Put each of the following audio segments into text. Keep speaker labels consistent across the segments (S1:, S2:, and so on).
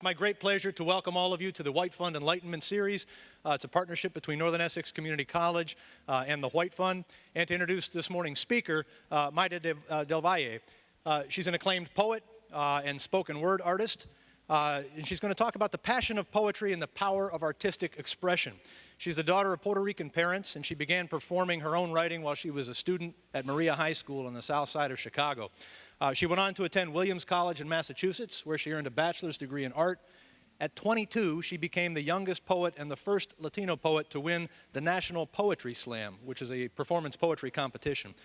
S1: my great pleasure to welcome all of you to the White Fund Enlightenment Series. It's a partnership between Northern Essex Community College and the White Fund. And to introduce this morning's speaker, Mayda Del Valle. She's an acclaimed poet and spoken word artist. And she's going to talk about the passion of poetry and the power of artistic expression. She's the daughter of Puerto Rican parents, and she began performing her own writing while she was a student at Maria High School on the south side of Chicago. She went on to attend Williams College in Massachusetts, where she earned a bachelor's degree in art. At 22, she became the youngest poet and the first Latino poet to win the National Poetry Slam, which is a performance poetry competition.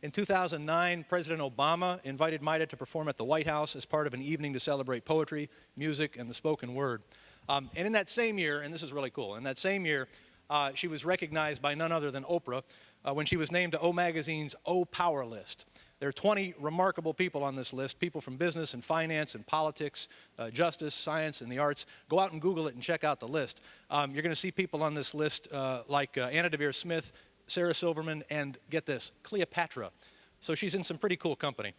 S1: In 2009, President Obama invited Mayda to perform at the White House as part of an evening to celebrate poetry, music, and the spoken word. And in that same year, and this is really cool, in that same year, she was recognized by none other than Oprah when she was named to O Magazine's O Power list. There are 20 remarkable people on this list, people from business and finance and politics, justice, science, and the arts. Go out and Google it and check out the list. You're going to see people on this list like Anna Deavere Smith, Sarah Silverman, and get this, Cleopatra. So she's in some pretty cool company.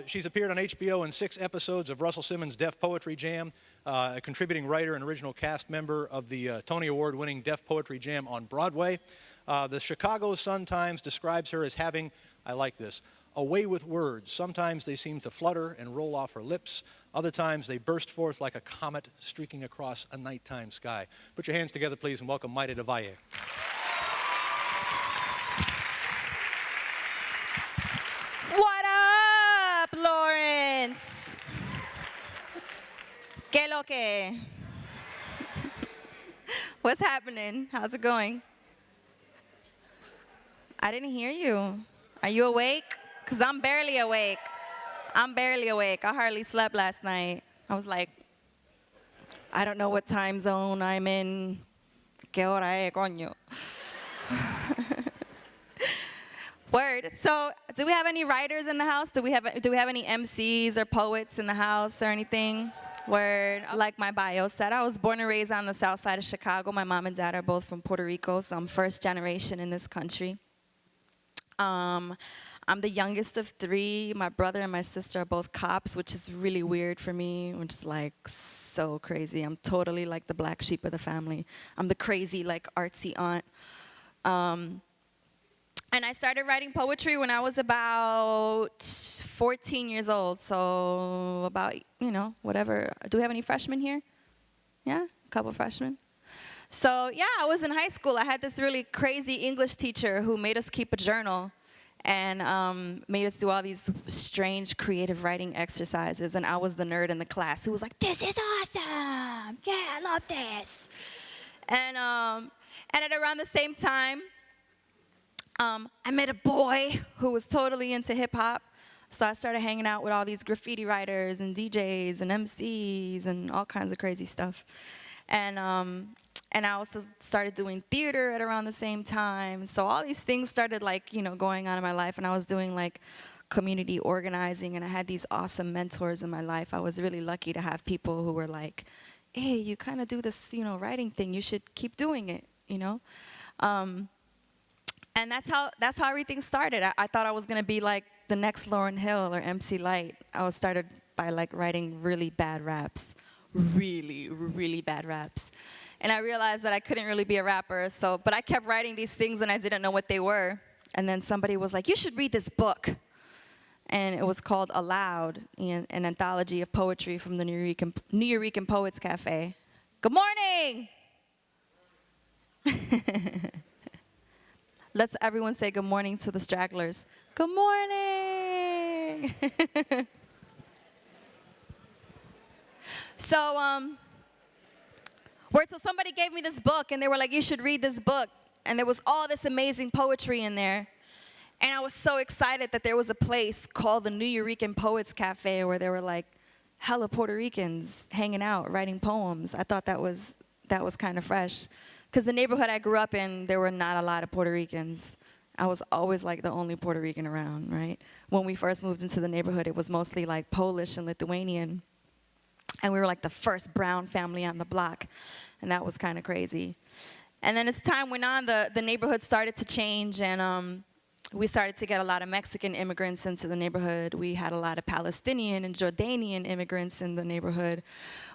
S1: She's appeared on HBO in 6 episodes of Russell Simmons' Deaf Poetry Jam, a contributing writer and original cast member of the Tony Award-winning Deaf Poetry Jam on Broadway. The Chicago Sun-Times describes her as having, I like this, a way with words. Sometimes they seem to flutter and roll off her lips. Other times they burst forth like a comet streaking across a nighttime sky. Put your hands together, please, and welcome Mayda Del Valle.
S2: What up, Lawrence? ¿Qué lo que? What's happening? How's it going? I didn't hear you. Are you awake? Because I'm barely awake. I'm barely awake. I hardly slept last night. I was like, I don't know what time zone I'm in. ¿Qué hora es, coño? Word. So, do we have any writers in the house? Do we have any MCs or poets in the house or anything? Word. Like my bio said, I was born and raised on the south side of Chicago. My mom and dad are both from Puerto Rico, so I'm first generation in this country. I'm the youngest of 3. My brother and my sister are both cops, which is really weird for me, which is like so crazy. I'm totally like the black sheep of the family. I'm the crazy, like artsy aunt. And I started writing poetry when I was about 14 years old. So about, you know, whatever. Do we have any freshmen here? Yeah, a couple freshmen. So yeah, I was in high school. I had this really crazy English teacher who made us keep a journal and made us do all these strange creative writing exercises. And I was the nerd in the class who was like, this is awesome. Yeah, I love this. And at around the same time, I met a boy who was totally into hip hop. So I started hanging out with all these graffiti writers and DJs and MCs and all kinds of crazy stuff. And I also started doing theater at around the same time. So all these things started like, you know, going on in my life. And I was doing like community organizing, and I had these awesome mentors in my life. I was really lucky to have people who were like, hey, you kind of do this, you know, writing thing. You should keep doing it, you know. And that's how everything started. I thought I was going to be like the next Lauryn Hill or MC Lyte. I was started by like writing really bad raps, really, really bad raps. And I realized that I couldn't really be a rapper, but I kept writing these things and I didn't know what they were. And then somebody was like, you should read this book. And it was called Aloud, an anthology of poetry from the Nuyorican Poets Cafe. Good morning! Let's everyone say good morning to the stragglers. Good morning! So somebody gave me this book, and they were like, you should read this book. And there was all this amazing poetry in there. And I was so excited that there was a place called the Nuyorican Poets Cafe where there were like hella Puerto Ricans hanging out, writing poems. I thought that was kind of fresh. Because the neighborhood I grew up in, there were not a lot of Puerto Ricans. I was always like the only Puerto Rican around, right? When we first moved into the neighborhood, it was mostly like Polish and Lithuanian. And we were like the first brown family on the block. And that was kind of crazy. And then as time went on, the neighborhood started to change. And we started to get a lot of Mexican immigrants into the neighborhood. We had a lot of Palestinian and Jordanian immigrants in the neighborhood.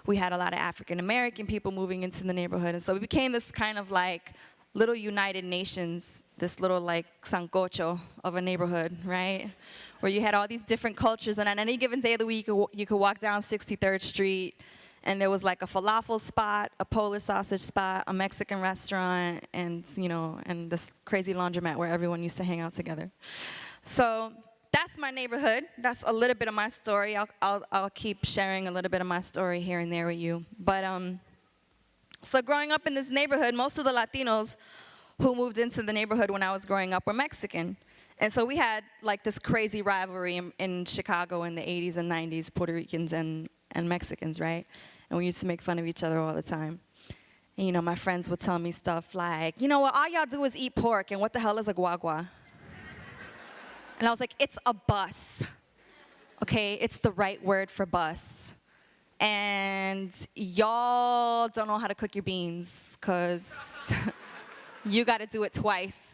S2: We had a lot of African American people moving into the neighborhood. And so we became this kind of like little United Nations, this little like sancocho of a neighborhood, right? Where you had all these different cultures, and on any given day of the week, you could walk down 63rd Street, and there was like a falafel spot, a Polish sausage spot, a Mexican restaurant, and and this crazy laundromat where everyone used to hang out together. So that's my neighborhood. That's a little bit of my story. I'll keep sharing a little bit of my story here and there with you. But so growing up in this neighborhood, most of the Latinos who moved into the neighborhood when I was growing up were Mexican. And so we had like this crazy rivalry in Chicago in the 80s and 90s, Puerto Ricans and Mexicans, right? And we used to make fun of each other all the time. And my friends would tell me stuff like, what, all y'all do is eat pork, and what the hell is a guagua? And I was like, it's a bus, okay? It's the right word for bus. And y'all don't know how to cook your beans, because you got to do it twice.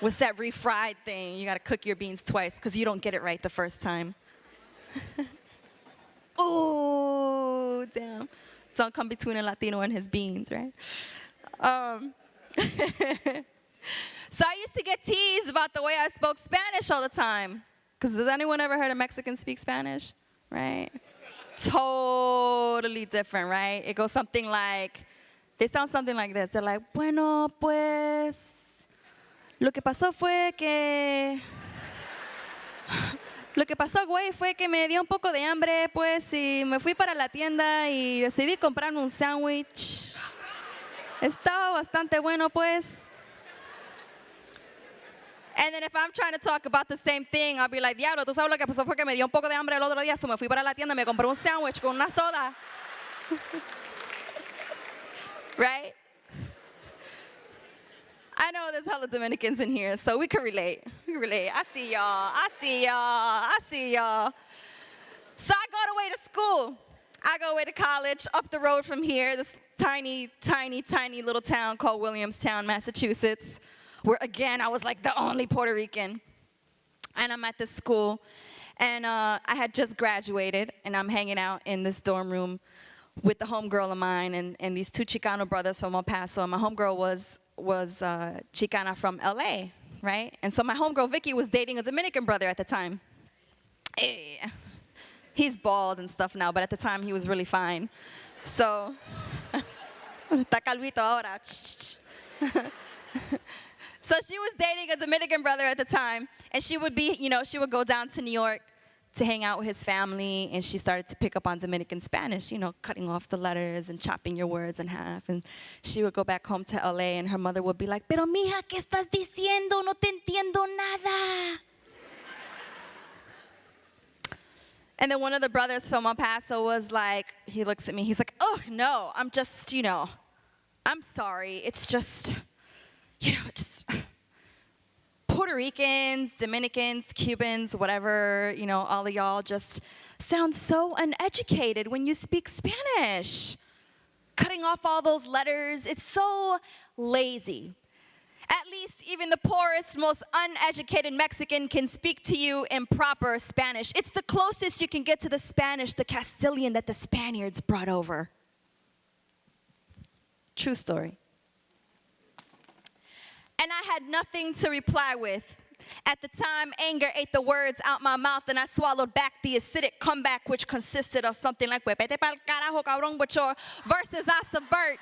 S2: What's that refried thing? You got to cook your beans twice, because you don't get it right the first time. Ooh, damn. Don't come between a Latino and his beans, right? So I used to get teased about the way I spoke Spanish all the time. Because has anyone ever heard a Mexican speak Spanish? Right? Totally different, right? It goes something like, they sound something like this. They're like, bueno, pues, lo que pasó fue que... Lo que pasó, güey, fue que me dio un poco de hambre, pues, y me fui para la tienda y decidí comprarme un sándwich. Estaba bastante bueno, pues. And then if I'm trying to talk about the same thing, I'll be like, diablo, tú sabes lo que pasó fue que me dio un poco de hambre el otro día, so me fui para la tienda y me compré un sándwich con una soda. Right? I know there's hella Dominicans in here, so we can relate. We can relate. I see y'all. I see y'all. I see y'all. So I go away to school. I go away to college up the road from here, this tiny, tiny, tiny little town called Williamstown, Massachusetts, where, again, I was like the only Puerto Rican. And I'm at this school, and I had just graduated, and I'm hanging out in this dorm room with the homegirl of mine and these two Chicano brothers from El Paso. And my homegirl was Chicana from LA, right? And so my homegirl Vicky was dating a Dominican brother at the time. Hey. He's bald and stuff now, but at the time he was really fine. So, está calvito ahora. So she was dating a Dominican brother at the time, and she would go down to New York to hang out with his family, and she started to pick up on Dominican Spanish, cutting off the letters and chopping your words in half. And she would go back home to LA, and her mother would be like, pero mija, ¿qué estás diciendo? No te entiendo nada. And then one of the brothers from El Paso was like, he looks at me, he's like, oh, no, I'm just, I'm sorry. It's just, just Puerto Ricans, Dominicans, Cubans, whatever, all of y'all just sound so uneducated when you speak Spanish. Cutting off all those letters, it's so lazy. At least even the poorest, most uneducated Mexican can speak to you in proper Spanish. It's the closest you can get to the Spanish, the Castilian that the Spaniards brought over. True story. And I had nothing to reply with. At the time, anger ate the words out my mouth, and I swallowed back the acidic comeback, which consisted of something like, "Vete pa'l carajo, cabrón, with your verses I subvert."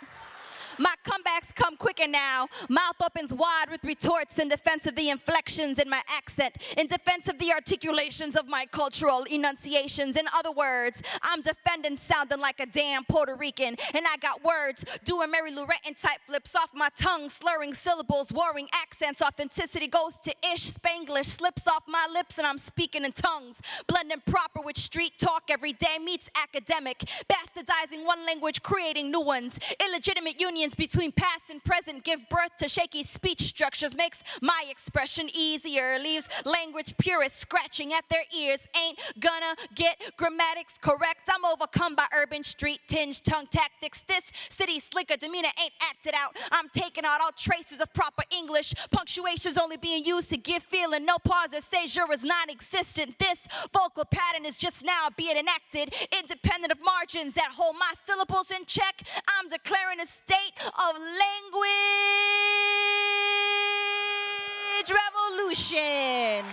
S2: My comebacks come quicker now. Mouth opens wide with retorts in defense of the inflections in my accent, in defense of the articulations of my cultural enunciations. In other words, I'm defending sounding like a damn Puerto Rican, and I got words doing Mary Lou Retton type flips off my tongue, slurring syllables, warring accents. Authenticity goes to ish, Spanglish slips off my lips, and I'm speaking in tongues, blending proper with street talk. Every day meets academic, bastardizing one language, creating new ones, illegitimate unions between past and present doesn't give birth to shaky speech structures, makes my expression easier, leaves language purists scratching at their ears. Ain't gonna get grammatics correct. I'm overcome by urban street tinge tongue tactics. This city's slicker demeanor ain't acted out. I'm taking out all traces of proper English. Punctuation's only being used to give feeling. No pauses, seizure is non-existent. This vocal pattern is just now being enacted, independent of margins that hold my syllables in check. I'm declaring a state of language revolution.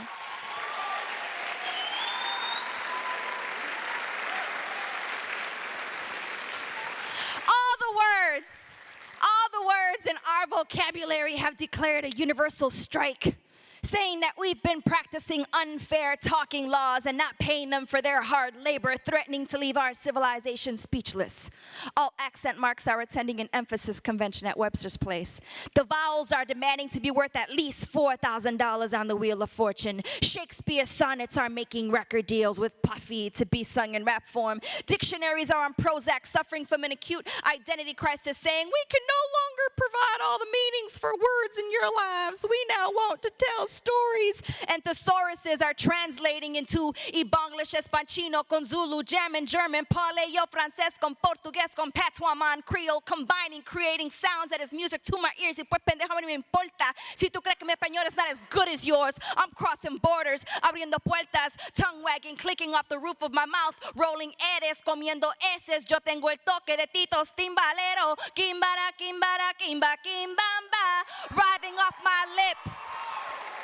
S2: All the words in our vocabulary have declared a universal strike, saying that we've been practicing unfair talking laws and not paying them for their hard labor, threatening to leave our civilization speechless. All accent marks are attending an emphasis convention at Webster's Place. The vowels are demanding to be worth at least $4,000 on the Wheel of Fortune. Shakespeare's sonnets are making record deals with Puffy to be sung in rap form. Dictionaries are on Prozac, suffering from an acute identity crisis, saying we can no longer provide all the meanings for words in your lives. We now want to tell stories. And thesauruses are translating into Ebonglish, Espanchino, con Zulu, German, Paleo, Francés, con Portugués, con Patois, man, Creole, combining, creating sounds that is music to my ears. Y pues pendejo, no me importa. Si tú crees que mi español is not as good as yours, I'm crossing borders, abriendo puertas, tongue wagging, clicking off the roof of my mouth, rolling eres, comiendo eses. Yo tengo el toque de Tito's timbalero. Kimbara, kimbara, kimba, kimbamba, writhing off my lips.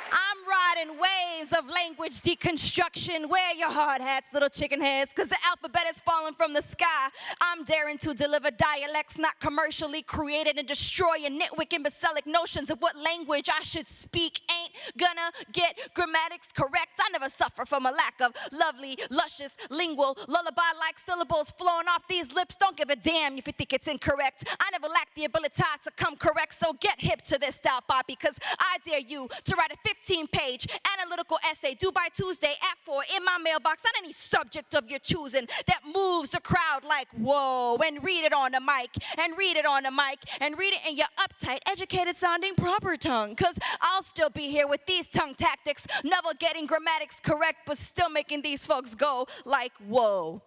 S2: I'm riding waves of language deconstruction. Wear your hard hats, little chicken heads, because the alphabet is falling from the sky. I'm daring to deliver dialects not commercially created and destroying nitwick imbecilic notions of what language I should speak. Ain't gonna get grammatics correct. I never suffer from a lack of lovely, luscious, lingual, lullaby-like syllables flowing off these lips. Don't give a damn if you think it's incorrect. I never lack the ability to come correct, so get hip to this style, Bobby, because I dare you to write a 15-page analytical essay due by Tuesday at 4 in my mailbox on any subject of your choosing that moves the crowd like, whoa, and read it on the mic, and read it on the mic, and read it in your uptight, educated-sounding proper tongue, because I'll still be here with these tongue tactics, never getting grammatics correct, but still making these folks go like, whoa.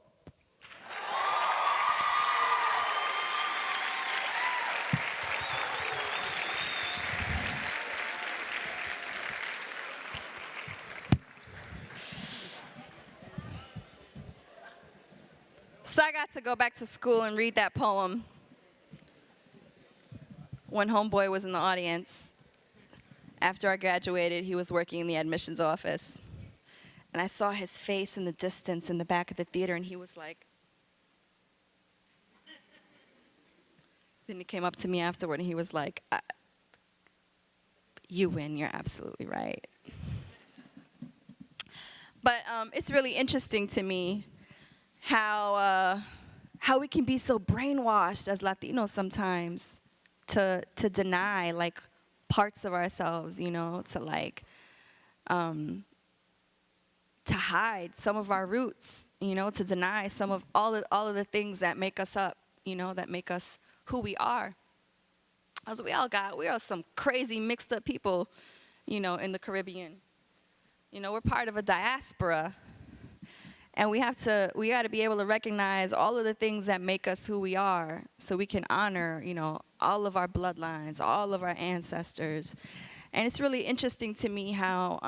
S2: So I got to go back to school and read that poem when Homeboy was in the audience. After I graduated, he was working in the admissions office. And I saw his face in the distance in the back of the theater, and he was like, then he came up to me afterward, and he was like, you win, you're absolutely right. But it's really interesting to me how we can be so brainwashed as Latinos sometimes to deny like parts of ourselves, you know, to like to hide some of our roots, you know, to deny some of all of the things that make us up, you know, that make us who we are. As we are some crazy mixed up people, you know, in the Caribbean. You know, we're part of a diaspora. And we got to be able to recognize all of the things that make us who we are, so we can honor, you know, all of our bloodlines, all of our ancestors. And it's really interesting to me how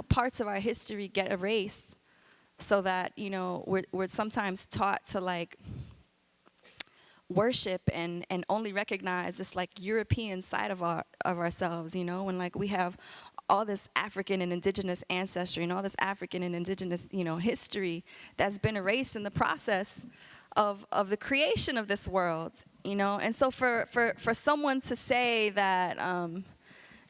S2: parts of our history get erased, so that, you know, we're sometimes taught to like worship and only recognize this like European side of ourselves, you know, when like we have all this African and indigenous ancestry and all this African and indigenous, you know, history that's been erased in the process of the creation of this world, you know. And so for someone to say that,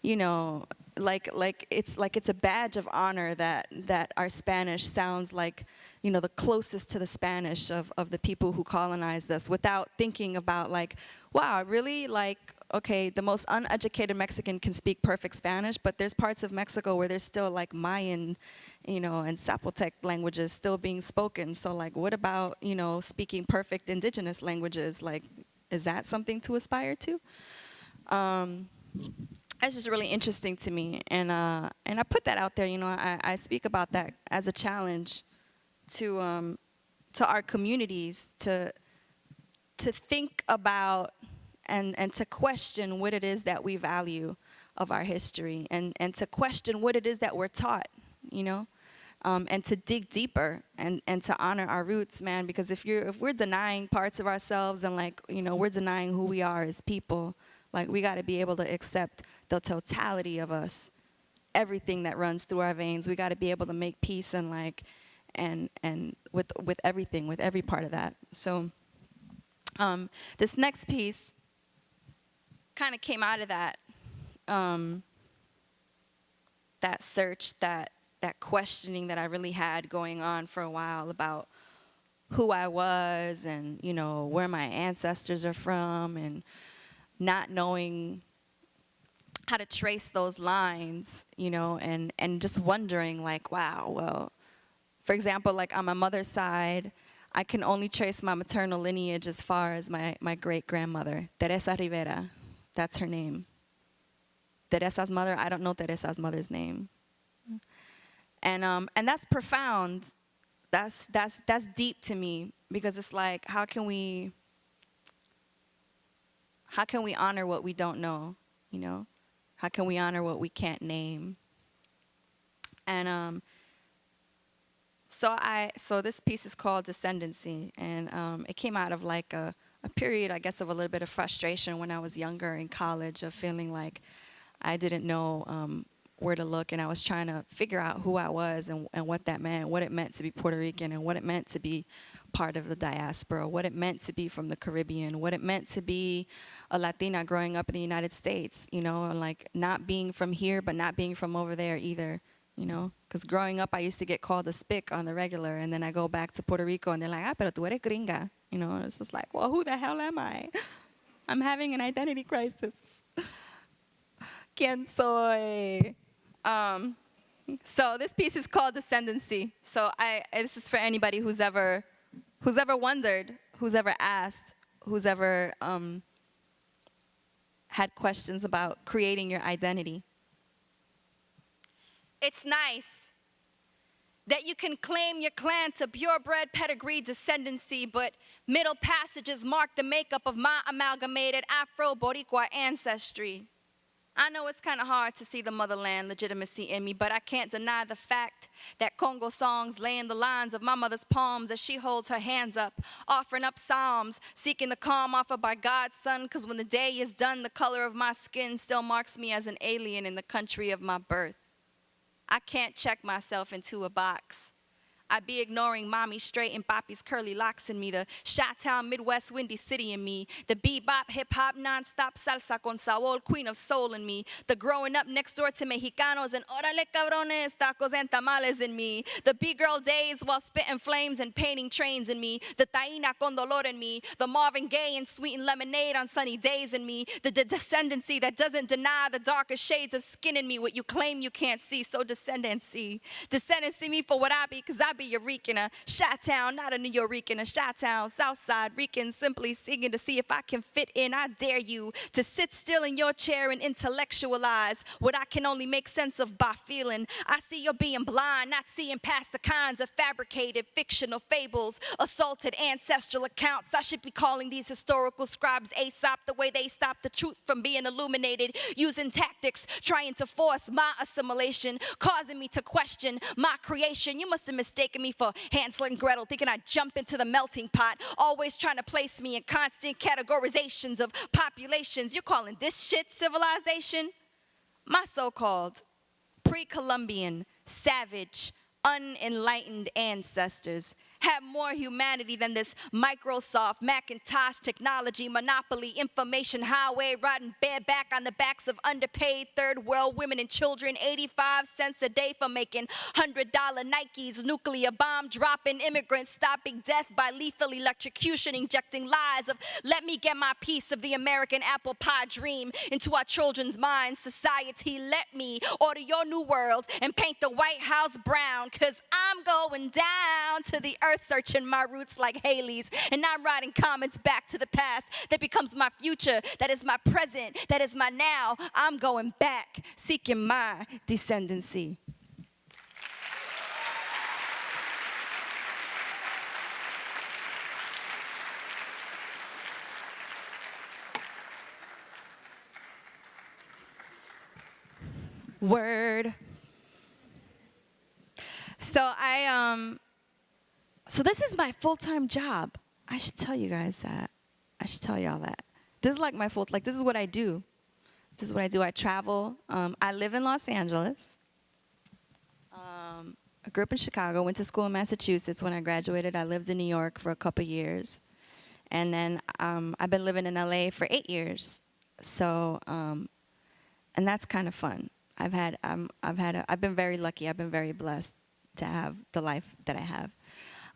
S2: you know, like it's a badge of honor that our Spanish sounds like, you know, the closest to the Spanish of the people who colonized us, without thinking about like, wow, really, like, okay, the most uneducated Mexican can speak perfect Spanish, but there's parts of Mexico where there's still like Mayan, you know, and Zapotec languages still being spoken. So like, what about, you know, speaking perfect indigenous languages? Like, is that something to aspire to? That's just really interesting to me, and I put that out there. You know, I speak about that as a challenge to our communities to think about and to question what it is that we value of our history, and to question what it is that we're taught, you know, and to dig deeper and to honor our roots, man. Because if we're denying parts of ourselves, and, like, you know, we're denying who we are as people, like, we got to be able to accept the totality of us, everything that runs through our veins. We got to be able to make peace and, like, and with everything, with every part of that. So this next piece kind of came out of that that search, that questioning that I really had going on for a while about who I was, and, you know, where my ancestors are from, and not knowing how to trace those lines, you know, and just wondering, like, wow, well, for example, like, on my mother's side, I can only trace my maternal lineage as far as my great-grandmother, Teresa Rivera. That's her name. Teresa's mother, I don't know Teresa's mother's name. And that's profound. That's deep to me, because it's like, how can we honor what we don't know, you know? How can we honor what we can't name? And so this piece is called Descendancy, and it came out of, like, a period, I guess, of a little bit of frustration when I was younger in college, of feeling like I didn't know where to look, and I was trying to figure out who I was, and what that meant, what it meant to be Puerto Rican, and what it meant to be part of the diaspora, what it meant to be from the Caribbean, what it meant to be a Latina growing up in the United States, you know, and, like, not being from here, but not being from over there either, you know, because growing up I used to get called a spick on the regular, and then I go back to Puerto Rico and they're like, pero tú eres gringa, you know, and it's just like, well, who the hell am I? I'm having an identity crisis. ¿Quién soy? So this piece is called Descendancy. So this is for anybody who's ever wondered, who's ever asked, who's ever had questions about creating your identity. It's nice that you can claim your clan to purebred pedigree descendancy, but middle passages mark the makeup of my amalgamated Afro-Boricua ancestry. I know it's kind of hard to see the motherland legitimacy in me, but I can't deny the fact that Congo songs lay in the lines of my mother's palms as she holds her hands up, offering up psalms, seeking the calm offered by God's son, because when the day is done, the color of my skin still marks me as an alien in the country of my birth. I can't check myself into a box. I be ignoring mommy straight and papi's curly locks in me, the Chi-Town Midwest windy city in me, the bebop hip-hop non-stop salsa con sabor queen of soul in me, the growing up next door to Mexicanos and orale cabrones tacos and tamales in me, the B-girl days while spitting flames and painting trains in me, the taína con dolor in me, the Marvin Gaye and sweetened lemonade on sunny days in me, the descendancy that doesn't deny the darker shades of skin in me, what you claim you can't see. So descendancy me for what I be, because I be Eurekan, a Chi-Town, not a Nuyorican, a Chi-Town, Southside Rican, simply seeking to see if I can fit in. I dare you to sit still in your chair and intellectualize what I can only make sense of by feeling. I see you're being blind, not seeing past the kinds of fabricated fictional fables, assaulted ancestral accounts. I should be calling these historical scribes Aesop, the way they stop the truth from being illuminated, using tactics, trying to force my assimilation, causing me to question my creation. You must have mistaken me for Hansel and Gretel, thinking I'd jump into the melting pot, always trying to place me in constant categorizations of populations. You're calling this shit civilization? My so-called pre-Columbian, savage, unenlightened ancestors had more humanity than this Microsoft, Macintosh technology monopoly information highway riding bareback on the backs of underpaid third world women and children, 85 cents a day for making $100 Nikes, nuclear bomb dropping immigrants, stopping death by lethal electrocution, injecting lies of let me get my piece of the American apple pie dream into our children's minds. Society, let me order your new world and paint the White House brown, cause I'm going down to the earth earth, searching my roots like Haley's. And I'm writing comments back to the past that becomes my future, that is my present, that is my now. I'm going back, seeking my descendancy. Word. So this is my full-time job. I should tell you guys that. I should tell y'all that. This is like my this is what I do. This is what I do. I travel. I live in Los Angeles. I grew up in Chicago, went to school in Massachusetts. When I graduated, I lived in New York for a couple years. And then I've been living in LA for 8 years. So, and that's kind of fun. I've been very lucky. I've been very blessed to have the life that I have.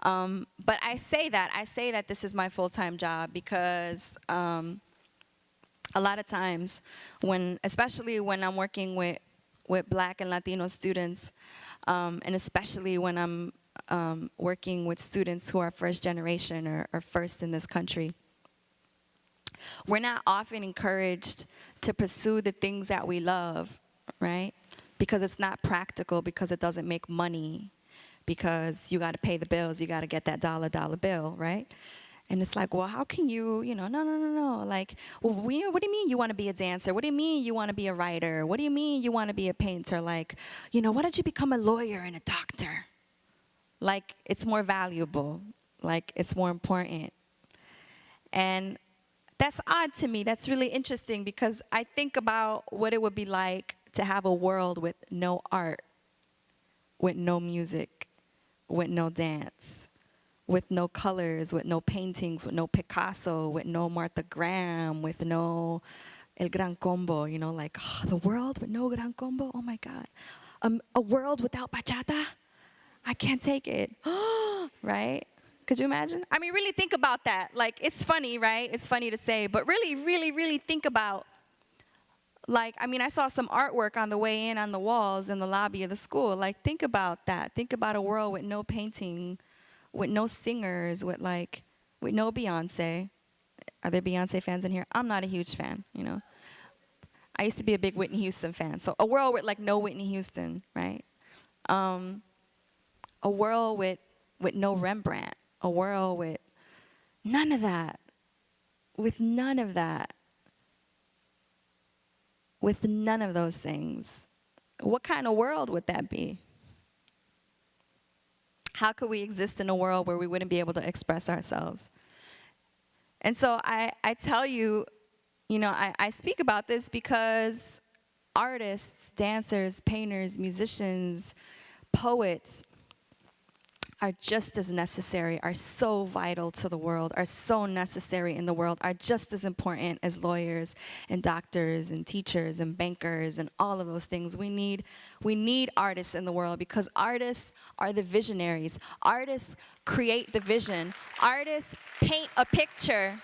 S2: But I say that this is my full-time job because a lot of times, especially when I'm working with Black and Latino students, and especially when I'm working with students who are first generation or first in this country, we're not often encouraged to pursue the things that we love, right? Because it's not practical, because it doesn't make money, because you got to pay the bills, you got to get that dollar bill, right? And it's like, well, how can you, no. Like, well, what do you mean you want to be a dancer? What do you mean you want to be a writer? What do you mean you want to be a painter? Like, why don't you become a lawyer and a doctor? Like, it's more valuable. Like, it's more important. And that's odd to me. That's really interesting because I think about what it would be like to have a world with no art, with no music, with no dance, with no colors, with no paintings, with no Picasso, with no Martha Graham, with no El Gran Combo, like the world with no Gran Combo, oh my God. A world without bachata, I can't take it, right? Could you imagine? I mean, really think about that. Like, it's funny, right? It's funny to say, but really, really, really think about, like, I mean, I saw some artwork on the way in on the walls in the lobby of the school. Like, think about that. Think about a world with no painting, with no singers, with no Beyonce. Are there Beyonce fans in here? I'm not a huge fan, I used to be a big Whitney Houston fan. So a world with, no Whitney Houston, right? A world with no Rembrandt. A world with none of that. With none of that. With none of those things. What kind of world would that be? How could we exist in a world where we wouldn't be able to express ourselves? And so I tell you, I speak about this because artists, dancers, painters, musicians, poets are just as necessary, are so vital to the world, are so necessary in the world, are just as important as lawyers and doctors and teachers and bankers and all of those things. We need artists in the world because artists are the visionaries. Artists create the vision. Artists paint a picture.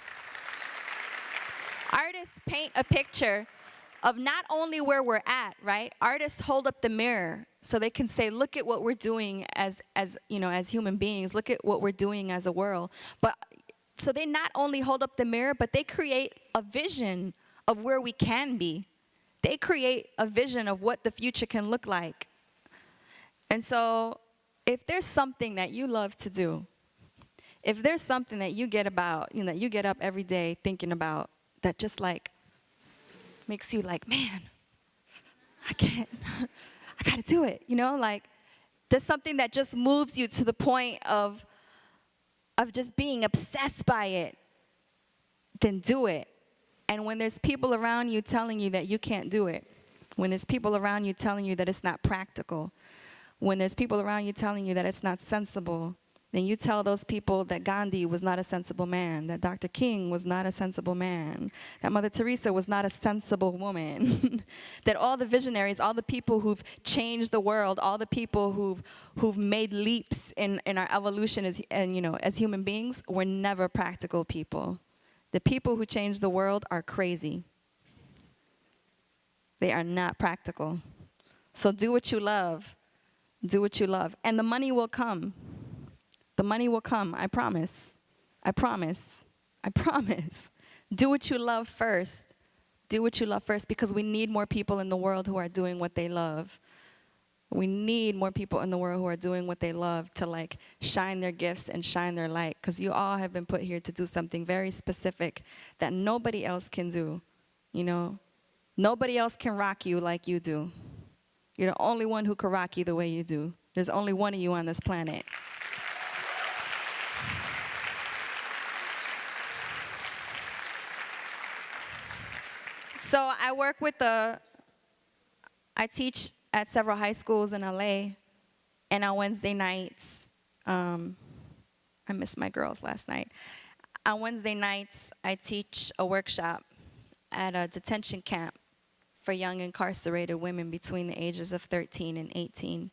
S2: Artists paint a picture of not only where we're at, right? Artists hold up the mirror so they can say, look at what we're doing as human beings. Look at what we're doing as a world. But so they not only hold up the mirror, but they create a vision of where we can be. They create a vision of what the future can look like. And so if there's something that you love to do, if there's something that you get up every day thinking about that just makes you like, man, I gotta do it, there's something that just moves you to the point of just being obsessed by it, then do it. And when there's people around you telling you that you can't do it, when there's people around you telling you that it's not practical, when there's people around you telling you that it's not sensible, then you tell those people that Gandhi was not a sensible man, that Dr. King was not a sensible man, that Mother Teresa was not a sensible woman, that all the visionaries, all the people who've changed the world, all the people who've made leaps in our evolution as human beings were never practical people. The people who changed the world are crazy. They are not practical. So do what you love. Do what you love. And the money will come. The money will come, I promise. I promise. I promise. Do what you love first. Do what you love first, because we need more people in the world who are doing what they love. We need more people in the world who are doing what they love to like shine their gifts and shine their light, because you all have been put here to do something very specific that nobody else can do, you know? Nobody else can rock you like you do. You're the only one who can rock you the way you do. There's only one of you on this planet. So I work with I teach at several high schools in LA, and on Wednesday nights, I missed my girls last night. On Wednesday nights, I teach a workshop at a detention camp for young incarcerated women between the ages of 13 and 18.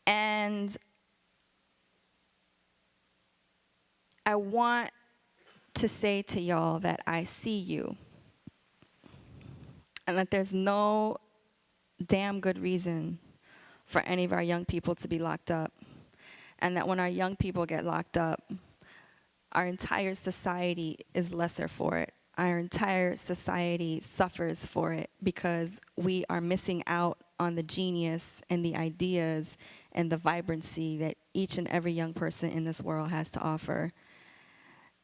S2: And I want to say to y'all that I see you, and that there's no damn good reason for any of our young people to be locked up, and that when our young people get locked up, our entire society is lesser for it. Our entire society suffers for it because we are missing out on the genius and the ideas and the vibrancy that each and every young person in this world has to offer.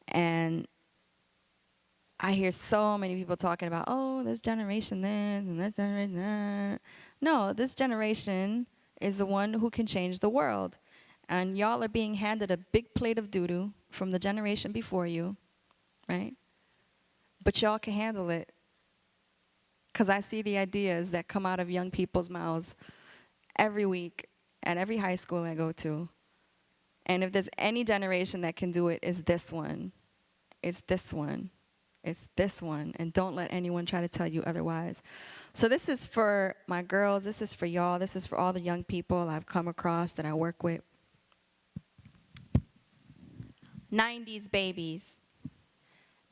S2: And I hear so many people talking about, oh, this generation this and that generation that. No, this generation is the one who can change the world. And y'all are being handed a big plate of doo-doo from the generation before you, right? But y'all can handle it. Because I see the ideas that come out of young people's mouths every week at every high school I go to. And if there's any generation that can do it, it's this one. It's this one. It's this one. And don't let anyone try to tell you otherwise. So this is for my girls. This is for y'all. This is for all the young people I've come across that I work with. 90s babies.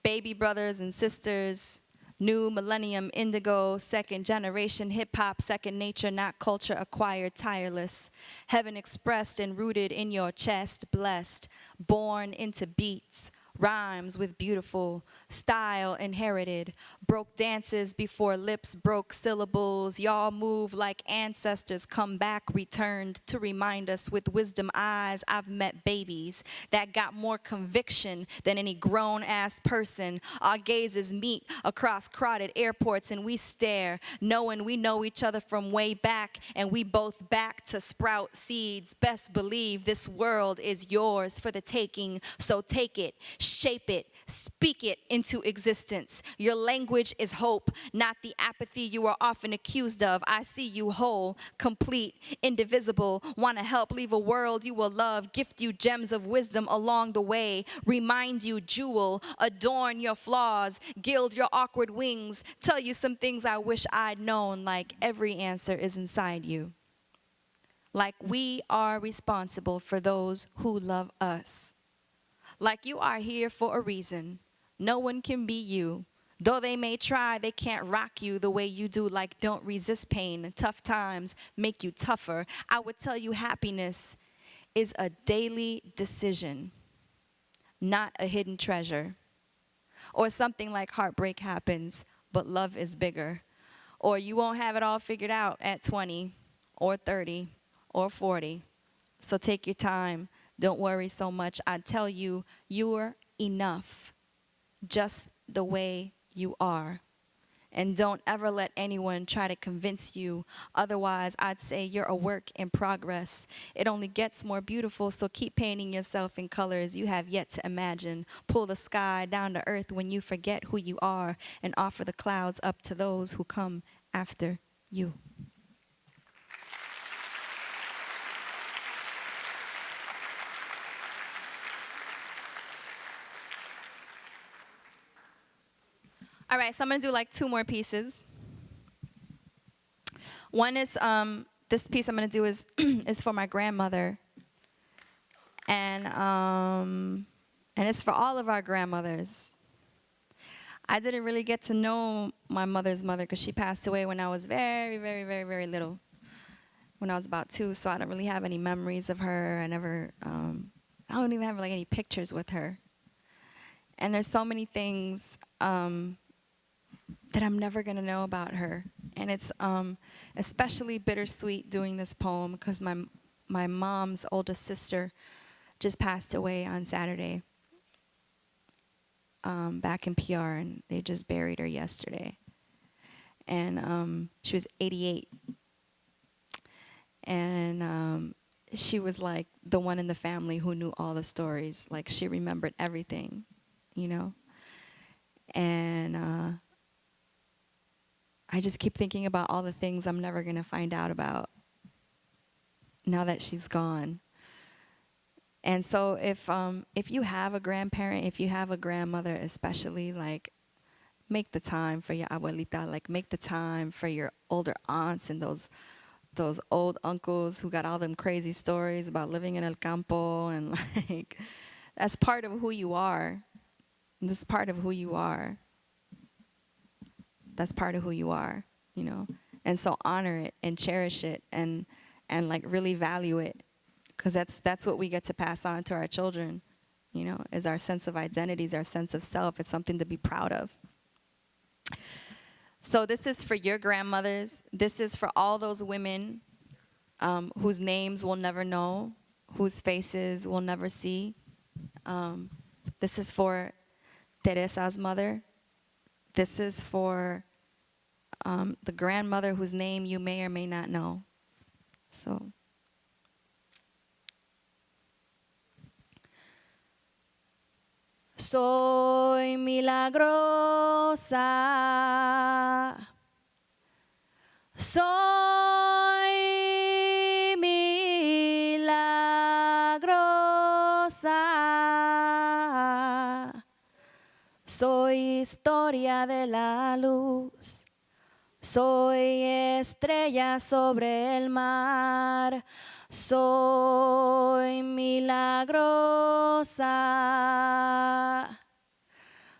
S2: Baby brothers and sisters. New millennium indigo, second generation hip-hop, second nature, not culture acquired, tireless. Heaven expressed and rooted in your chest, blessed, born into beats, rhymes with beautiful style inherited, broke dances before lips broke syllables. Y'all move like ancestors come back, returned to remind us with wisdom eyes. I've met babies that got more conviction than any grown-ass person. Our gazes meet across crowded airports and we stare, knowing we know each other from way back, and we both back to sprout seeds. Best believe this world is yours for the taking, so take it, shape it, speak it into existence. Your language is hope, not the apathy you are often accused of. I see you whole, complete, indivisible, want to help leave a world you will love, gift you gems of wisdom along the way, remind you jewel, adorn your flaws, gild your awkward wings, tell you some things I wish I'd known, like every answer is inside you. Like we are responsible for those who love us. Like you are here for a reason. No one can be you. Though they may try, they can't rock you the way you do. Like don't resist pain. Tough times make you tougher. I would tell you happiness is a daily decision, not a hidden treasure. Or something like heartbreak happens, but love is bigger. Or you won't have it all figured out at 20 or 30 or 40. So take your time. Don't worry so much. I tell you, you're enough just the way you are. And don't ever let anyone try to convince you. Otherwise, I'd say you're a work in progress. It only gets more beautiful, so keep painting yourself in colors you have yet to imagine. Pull the sky down to earth when you forget who you are, and offer the clouds up to those who come after you. All right, so I'm going to do like 2 more pieces. One is, this piece I'm going to do is, is for my grandmother. And it's for all of our grandmothers. I didn't really get to know my mother's mother because she passed away when I was very, very, very, very little. When I was about 2, so I don't really have any memories of her. I don't even have like any pictures with her. And there's so many things that I'm never gonna know about her. And it's especially bittersweet doing this poem because my mom's oldest sister just passed away on Saturday back in PR, and they just buried her yesterday. And she was 88. And she was like the one in the family who knew all the stories. Like she remembered everything, you know? And I just keep thinking about all the things I'm never gonna find out about now that she's gone. And so if you have a grandparent, if you have a grandmother especially, like make the time for your abuelita, like make the time for your older aunts and those old uncles who got all them crazy stories about living in el campo, and like that's part of who you are. This is part of who you are. That's part of who you are, you know. And so honor it and cherish it and like really value it, because that's what we get to pass on to our children, you know, is our sense of identities, our sense of self. It's something to be proud of. So this is for your grandmothers. This is for all those women whose names we'll never know, whose faces we'll never see. This is for Teresa's mother. This is for the grandmother whose name you may or may not know. So. Soy milagrosa. Soy milagrosa. Soy historia de la luz. Soy estrella sobre el mar. Soy milagrosa.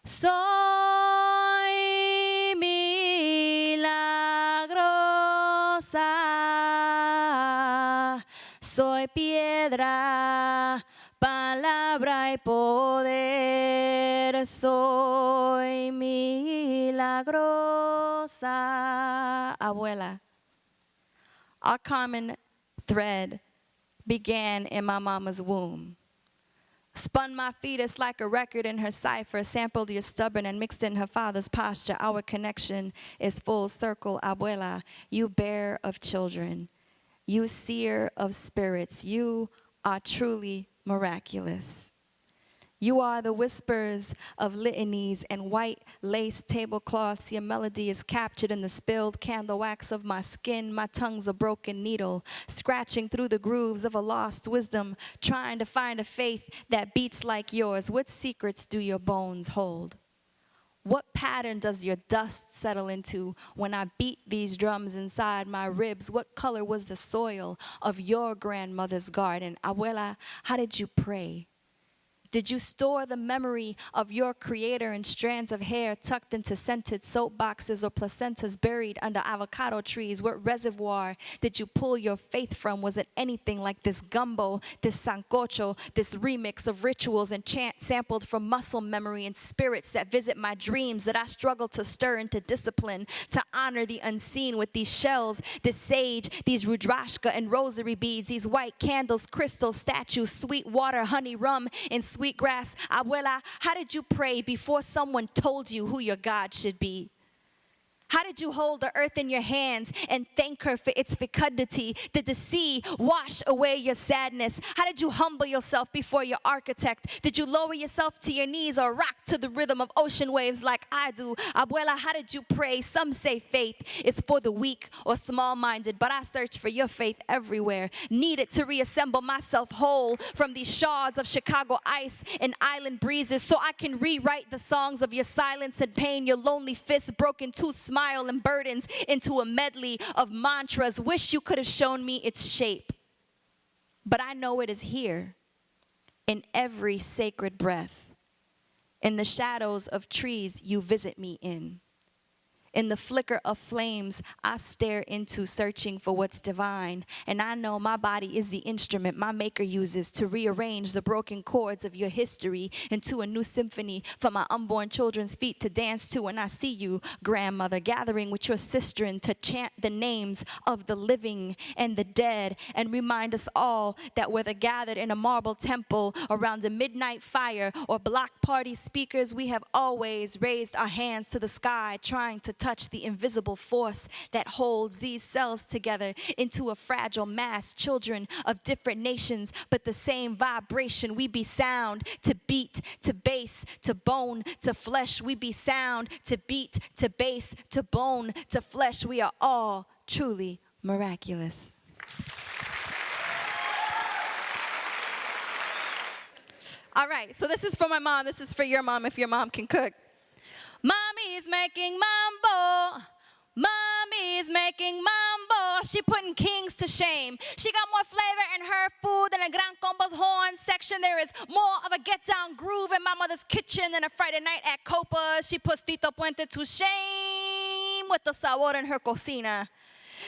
S2: Soy milagrosa. Soy piedra, palabra y poder. Soy milagrosa. Abuela. Our common thread began in my mama's womb. Spun my fetus like a record in her cipher, sampled your stubborn and mixed in her father's posture. Our connection is full circle, Abuela. You bear of children. You seer of spirits. You are truly miraculous. You are the whispers of litanies and white lace tablecloths. Your melody is captured in the spilled candle wax of my skin. My tongue's a broken needle, scratching through the grooves of a lost wisdom, trying to find a faith that beats like yours. What secrets do your bones hold? What pattern does your dust settle into when I beat these drums inside my ribs? What color was the soil of your grandmother's garden? Abuela, how did you pray? Did you store the memory of your creator in strands of hair tucked into scented soap boxes or placentas buried under avocado trees? What reservoir did you pull your faith from? Was it anything like this gumbo, this sancocho, this remix of rituals and chant sampled from muscle memory and spirits that visit my dreams that I struggle to stir into discipline, to honor the unseen with these shells, this sage, these rudrashka and rosary beads, these white candles, crystals, statues, sweet water, honey, rum, and sweet grass? Abuela, how did you pray before someone told you who your God should be? How did you hold the earth in your hands and thank her for its fecundity? Did the sea wash away your sadness? How did you humble yourself before your architect? Did you lower yourself to your knees or rock to the rhythm of ocean waves like I do? Abuela, how did you pray? Some say faith is for the weak or small-minded, but I search for your faith everywhere. Needed to reassemble myself whole from these shards of Chicago ice and island breezes so I can rewrite the songs of your silence and pain, your lonely fists broken too smile and burdens into a medley of mantras. Wish you could have shown me its shape, but I know it is here in every sacred breath, In the shadows of trees you visit me in. In the flicker of flames, I stare into searching for what's divine. And I know my body is the instrument my maker uses to rearrange the broken chords of your history into a new symphony for my unborn children's feet to dance to. And I see you, grandmother, gathering with your sister to chant the names of the living and the dead and remind us all that whether gathered in a marble temple around a midnight fire or block party speakers, we have always raised our hands to the sky trying to touch the invisible force that holds these cells together into a fragile mass, children of different nations, but the same vibration. We be sound to beat, to bass, to bone, to flesh. We be sound to beat, to bass, to bone, to flesh. We are all truly miraculous. All right, so this is for my mom. This is for your mom if your mom can cook. Mommy's making mambo. Mommy's making mambo. She putting kings to shame. She got more flavor in her food than a Gran Combo's horn section. There is more of a get-down groove in my mother's kitchen than a Friday night at Copa. She puts Tito Puente to shame with the sabor in her cocina.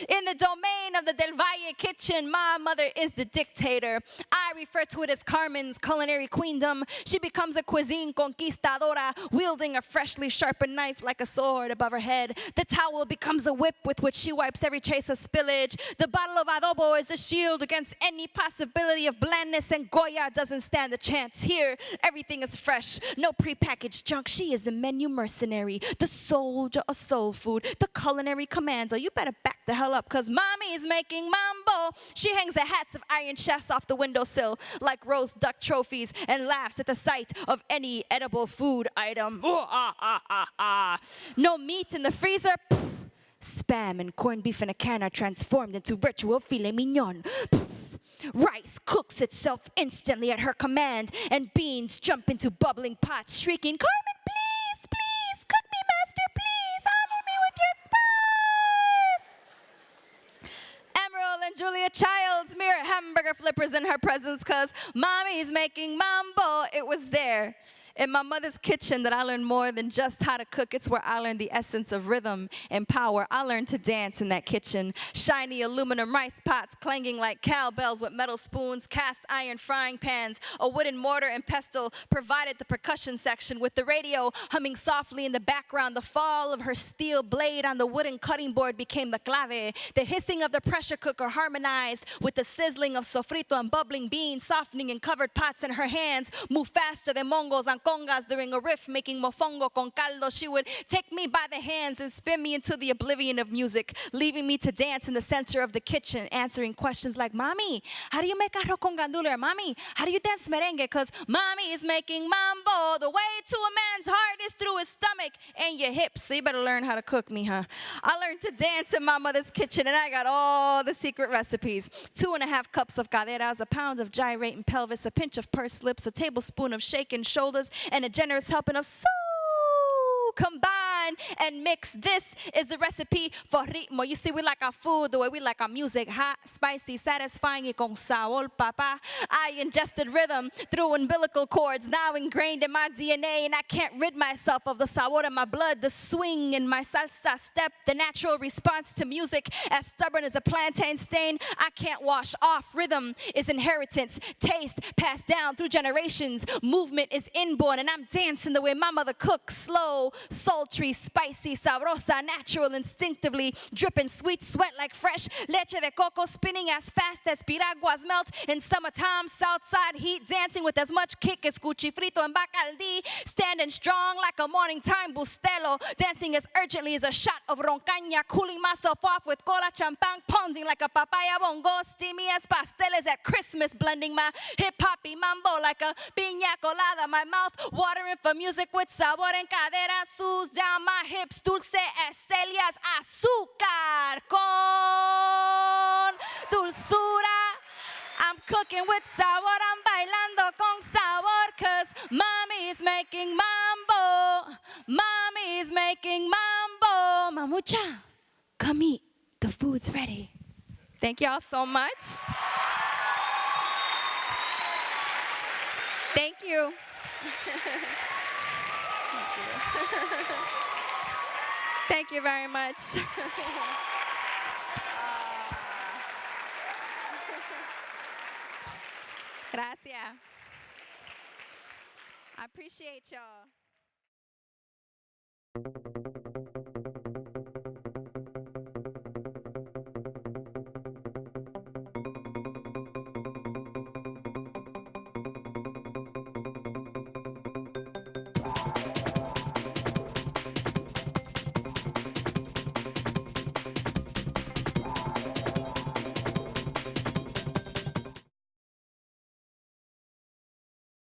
S2: In the domain of the Del Valle kitchen, my mother is the dictator. I refer to it as Carmen's culinary queendom. She becomes a cuisine conquistadora, wielding a freshly sharpened knife like a sword above her head. The towel becomes a whip with which she wipes every trace of spillage. The bottle of adobo is a shield against any possibility of blandness, and Goya doesn't stand a chance. Here, everything is fresh, no prepackaged junk. She is the menu mercenary, the soldier of soul food, the culinary commando. You better back the hell up, because mommy is making mambo. She hangs the hats of iron chefs off the windowsill like roast duck trophies and laughs at the sight of any edible food item. No meat in the freezer. Pff. Spam and corned beef in a can are transformed into virtual filet mignon. Pff. Rice cooks itself instantly at her command, and beans jump into bubbling pots, shrieking, "Carmen, please, please, cook me, master, please, honor me with your spice." Emerald and Julia Childs mirror hamburger flippers in her presence, because mommy's making mambo. It was there in my mother's kitchen that I learned more than just how to cook. It's where I learned the essence of rhythm and power. I learned to dance in that kitchen. Shiny aluminum rice pots clanging like cowbells with metal spoons, cast iron frying pans, a wooden mortar and pestle provided the percussion section, with the radio humming softly in the background. The fall of her steel blade on the wooden cutting board became the clave. The hissing of the pressure cooker harmonized with the sizzling of sofrito and bubbling beans, softening in covered pots in her hands. Move faster than mongos on congas during a riff, making mofongo con caldo. She would take me by the hands and spin me into the oblivion of music, leaving me to dance in the center of the kitchen, answering questions like, "Mommy, how do you make arroz con gandules?" Or, "Mommy, how do you dance merengue?" Because mommy is making mambo. The way to a man's heart is through his stomach and your hips. So you better learn how to cook, mija. I learned to dance in my mother's kitchen, and I got all the secret recipes. 2.5 cups of caderas, a pound of gyrating pelvis, a pinch of pursed lips, a tablespoon of shaken shoulders, and a generous helping of so combine and mix. This is the recipe for ritmo. You see, we like our food the way we like our music: hot, spicy, satisfying, y con sabor, papa. I ingested rhythm through umbilical cords, now ingrained in my DNA, and I can't rid myself of the sabor in my blood, the swing in my salsa step, the natural response to music, as stubborn as a plantain stain. I can't wash off. Rhythm is inheritance, taste passed down through generations. Movement is inborn, and I'm dancing the way my mother cooks, slow, sultry, spicy, sabrosa, natural, instinctively, dripping sweet sweat like fresh leche de coco, spinning as fast as piraguas melt in summertime, southside heat, dancing with as much kick as cuchifrito and bacaldi, standing strong like a morning time bustelo, dancing as urgently as a shot of roncaña, cooling myself off with cola champagne, pounding like a papaya bongo, steamy as pasteles at Christmas, blending my hip-hoppy mambo like a piña colada, my mouth watering for music with sabor en cadera, sus down my hips, dulce as Celia's azúcar con dulzura. I'm cooking with sabor, I'm bailando con sabor, cause mommy's making mambo. Mommy's making mambo. Mamucha, come eat, the food's ready. Thank y'all so much. Thank you. Thank you very much. Gracias. I appreciate y'all.